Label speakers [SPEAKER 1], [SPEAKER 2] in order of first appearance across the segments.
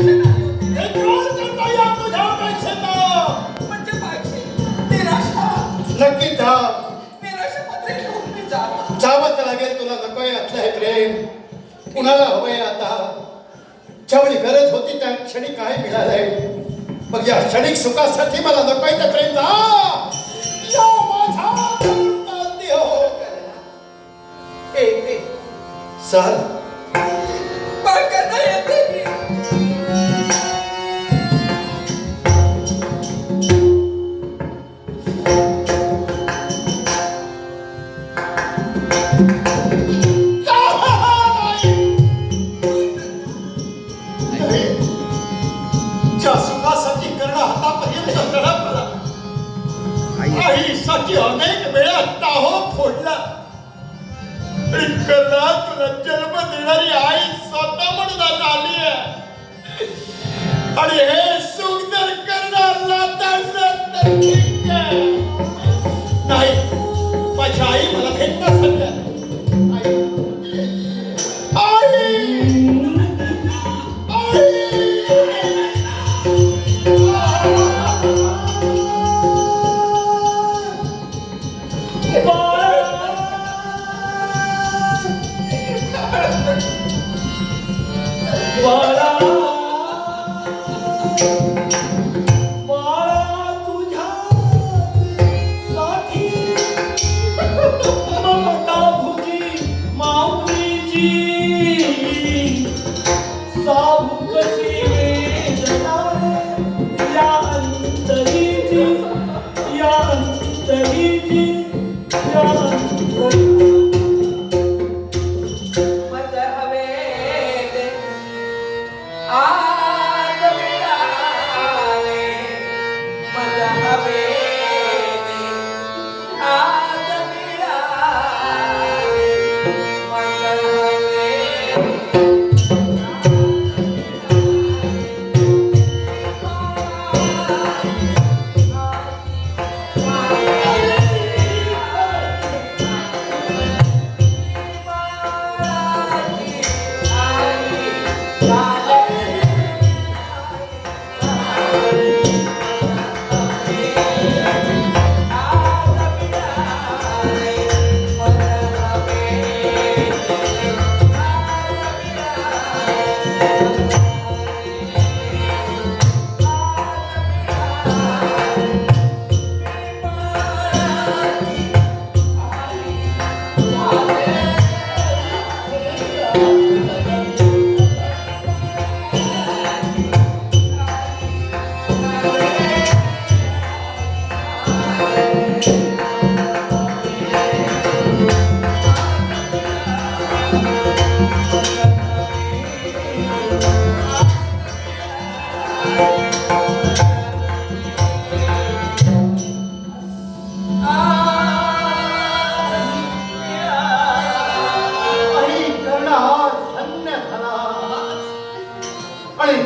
[SPEAKER 1] Tension आली होती रे. म्हणजे माझी निराशा
[SPEAKER 2] नक्की जा.
[SPEAKER 1] निराशापत्रे घेऊन मी जावा.
[SPEAKER 2] जावंच लागेल तुला. नकोय असलं हे प्रेम. कुणाला हवंय आता? ज्यावेळी गरज होती त्या क्षणी काय मिळालंय? मग या क्षणिक सुखासाठी मला नकोय ते प्रेम. जा या माझा देव. सर
[SPEAKER 1] बाळकांना येते मी.
[SPEAKER 2] ज्या सुखासाठी करणं हातापर्यंत तडपला, आईसाठी अनेक वेळा टाहो फोडला, तुला जन्म देणारी आई स्वतः म्हणून आता आली आहे. आणि हे सुख जर करणारला नाही. माझी आई मला भेटण्यासाठी आली.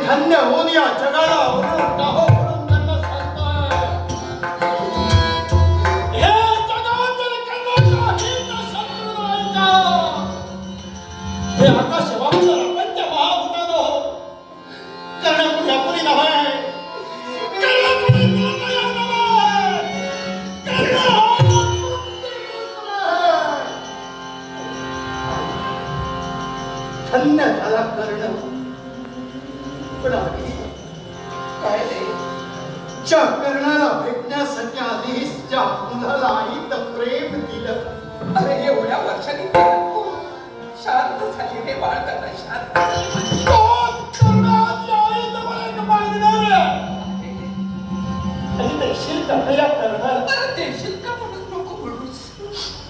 [SPEAKER 2] धन्य होऊन या जगाला ओरडून टाहो म्हणून त्यांना सांगतोय. हे जगात जर कर्माचा हित समजून ऐका. हे आकाश वामन पंच महाभूतानो कर्णपुरी अपुरी नव्हे. कर्णपुरी निर्दया नव्हे. कर्ण धन्य झाला कर्ण.
[SPEAKER 1] काय रे?
[SPEAKER 2] ज्या कर्णाला भेटण्यासाठी आधीच ज्या मुलाला आईत प्रेम दिलं.
[SPEAKER 1] अरे एवढ्या वर्षांनी शांत झाली रे बाळकांना. शांत देशील का म्हणून नको बोलूस.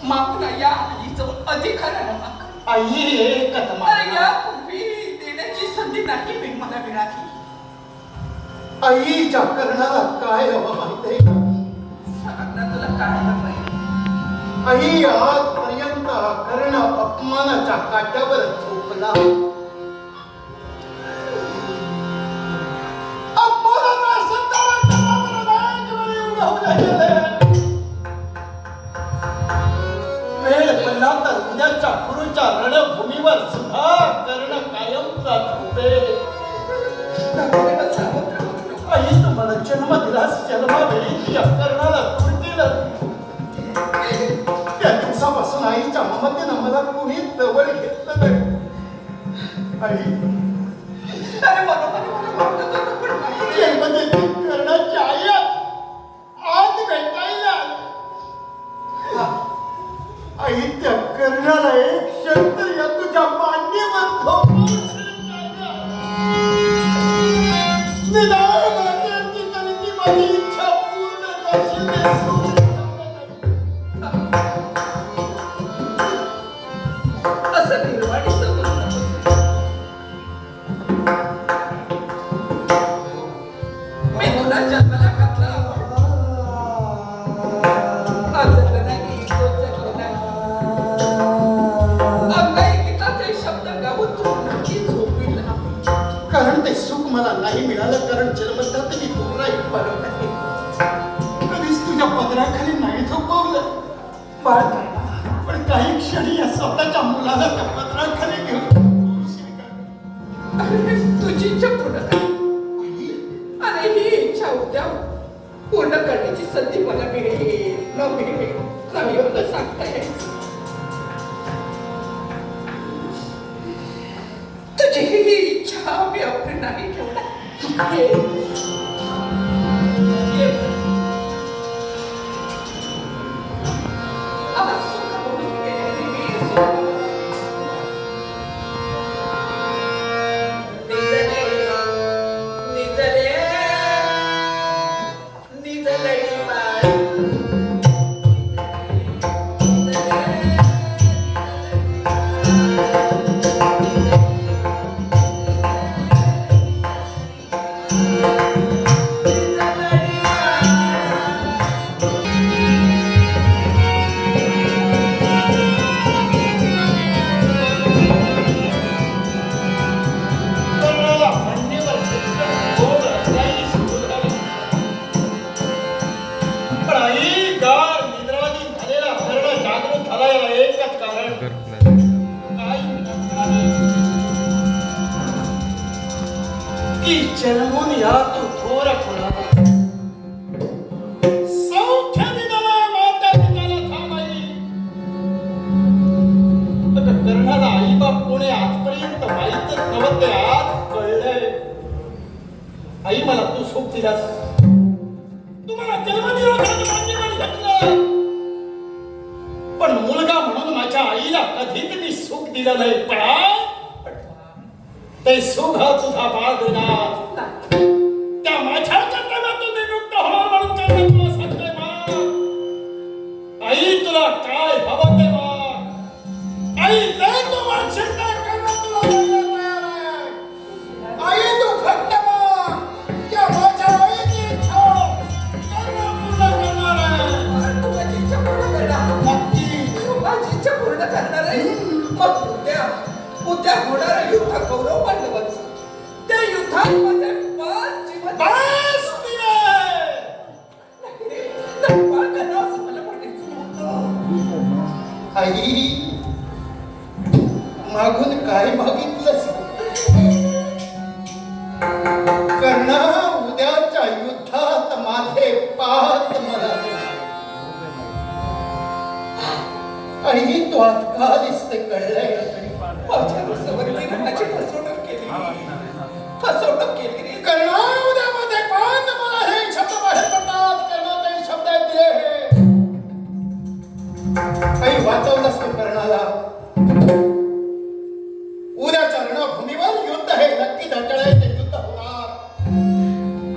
[SPEAKER 1] मागून या आईचं अधिकार आहे.
[SPEAKER 2] आई एकच
[SPEAKER 1] अरे यापूर्वी देण्याची संधी नाही मी मला मिळाली.
[SPEAKER 2] आईच्या कर्णाला काय हवं माहितीये का?
[SPEAKER 1] सांग ना तुला काय हवंय.
[SPEAKER 2] आई आजपर्यंत कर्ण अपमानाच्या काट्यावर झोपला. अपमानाचा संतानाच्या नावाने उभा राहिले. वेळ पडला तर उद्याच्या गुरुच्या रणभूमीवर सुद्धा कर्ण कायमचा झोपे. जन्मावेळी या कर्णाला दूर केलं. त्या दिवसापासून आईच्या ममतेनं मला कुणी जवळ घेतलं नाही. आई
[SPEAKER 1] अरे बरोबर पण नाही.
[SPEAKER 2] जन्मदेवी कर्णाची आई आज भेटायला आई त्या कर्णाला एक शब्द या तुझ्या मांडीवर थोपवशील का? निदान माझ्याची तरी ती माझी इच्छा पूर्ण करशील ते सुख.
[SPEAKER 1] असं निर्वाणीचं बोलणं होतं. मी तुला जन्माला घातला जगलं नाही तो जगलं नाही. अंगाईकीताचे शब्द गाऊन तू नक्की झोपविला.
[SPEAKER 2] कारण ते सुख मला नाही मिळालं कारण जन्मतात मी दूर राहील.
[SPEAKER 1] बरोबर आहे.
[SPEAKER 2] कधीच तुझ्या पदराखाली नाही झोपवलं.
[SPEAKER 1] बाळ
[SPEAKER 2] पण काही क्षणी या स्वतःच्या मुलाला त्या पदराखाली घेऊन झोपवशील का?
[SPEAKER 1] अरे तुझी इच्छा पूर्ण कर. अरे ही इच्छा उद्या पूर्ण करण्याची संधी मला मिळेल न मिळेल नाही मला सांगता येईल. तुझी ही इच्छा मी आपली नाही ठेवणार. ये. ये. आज सुखावून गेलेली मी सुखावून.
[SPEAKER 2] जन्मून या तू थोर कोणाला सौख्य दिनाला माता पिताला थांबाई. आता कर्णाला आई बाप कोणी आजपर्यंत माहीतच नव्हते. आज कळलंय. आई मला तू सुख दिलास. तुम्हाला जन्मदिवसाचं मान्यवर घेतलं. पण मुलगा म्हणून माझ्या आईला कधीच मी सुख दिलं नाही. पण आज ते सुख तुझा बाळ देणार. त्या माझ्या कर्तव्यातून निवृत्त होणार म्हणून त्यांना तुला सांगते माग. आई तुला काय हवं ते माग. आई ते तू मागशील ते करणं तुला तयार आहे. आई तू फक्त माग. या माझ्या आईची इच्छा करणं पूर्ण करणार आहे.
[SPEAKER 1] तू माझी इच्छा पूर्ण करणार.
[SPEAKER 2] नक्की
[SPEAKER 1] तू माझी इच्छा पूर्ण करणार आहे. मग उद्या होणारं युद्ध कौरव पांडवांचं. त्या युद्धात माझे 5 जीवन
[SPEAKER 2] बस दिले.
[SPEAKER 1] नाही, बाळ करणार असं मला म्हणायचं नव्हतं.
[SPEAKER 2] आई मागून काय मागितलंस? कर्णा उद्याच्या युद्धात माझे पात मला दे. आणि तू आज का दिसते कळलंय.
[SPEAKER 1] माझ्या रसवंतीने माझी फसवणूक केली. फसवणूक केली रे.
[SPEAKER 2] कर्णा उद्या माझे पात मला हे शब्द बाहेर पडतात. कर्णा ते शब्द दिले हे काही वाचवलंस तू कर्णाला. उद्याच्या रणभूमीवर युद्ध हे नक्की धडधडे ते युद्ध होणार.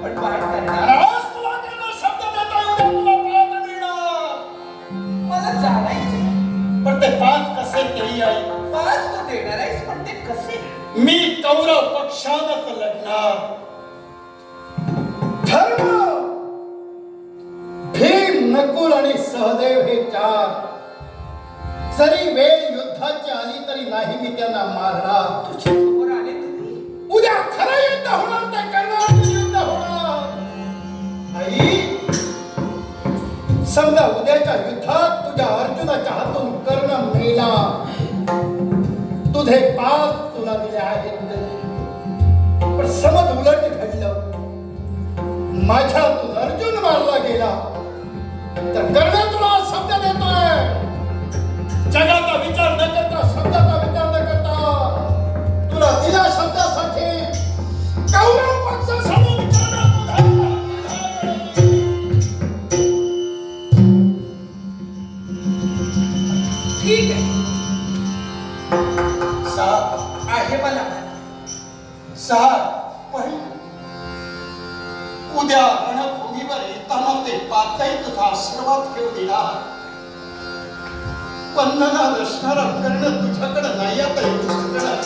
[SPEAKER 1] पण बाळ करणार.
[SPEAKER 2] आज तुला कर्णा शब्द देता उद्या तुला पात मिळणार.
[SPEAKER 1] मला जाणायचं.
[SPEAKER 2] पण ते पात कसे तेही आई.
[SPEAKER 1] 5 तू देणार आहेस पण ते कसे?
[SPEAKER 2] मी कौरव पक्षानच लढणार. धर्म भीम नकुल आणि सहदेव हे 4 जरी वेळ युद्धाची आली तरी नाही मी त्यांना मारणार.
[SPEAKER 1] तुझ्या समोर आले तुम्ही.
[SPEAKER 2] उद्या खरं युद्ध होणार. ते करणार युद्ध होणार. आई समजा उद्याच्या युद्धात तुझ्या अर्जुनाच्या हातून कर्ण मेला. तुझे पाप तुला दिले आहेत. पण समज उलट घडलं. माझ्यातून अर्जुन पण उद्या रणभूमीवर येताना ते पाचही तुझा आशीर्वाद घेऊन येणार. वंदना दर्शनाला करणं तुझ्याकडे नाही आता येऊ शकणार.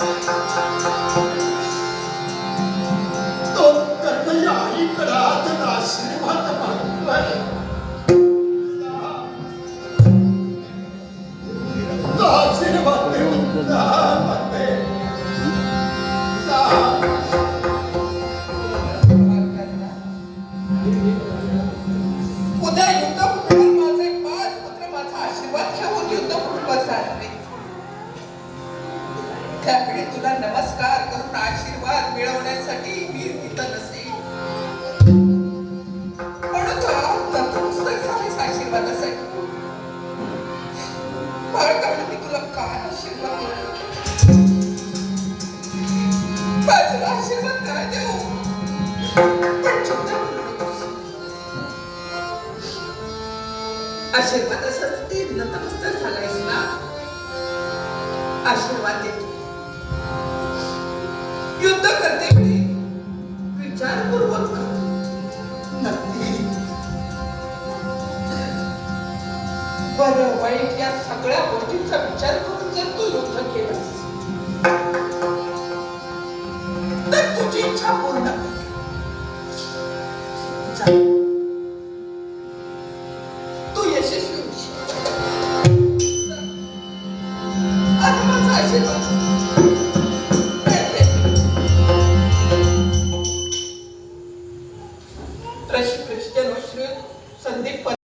[SPEAKER 2] तो कर्ण या आईकडे आज आशीर्वाद मागतोय. तो आशीर्वाद देऊन जा म्हणते.
[SPEAKER 1] उद्या युद्धभूमीवर माझे 5 पुत्र माझा आशीर्वाद घेऊन युद्धभूमीवर जाणार आहेत. त्याकडे तुला नमस्कार करून आशीर्वाद मिळवण्यासाठी मी इथं नसेल. म्हणून तू नतमस्तक झालीस आशीर्वादासाठी. बाळकांना मी तुला काय आशीर्वाद देऊ? तुला आशीर्वाद काय देऊ? पण चिंता करू नकोस. आशीर्वादासाठी नतमस्तक झालायस ना, आशीर्वाद देतो. युद्ध करते वेळी विचारपूर्वक कर.
[SPEAKER 2] नक्की
[SPEAKER 1] बरं वाईट या सगळ्या गोष्टींचा विचार करून जर तू युद्ध केलंस तर तुझी इच्छा पूर्ण होईल. जा. तू यशस्वी होशील. आता माझा आशीर्वाद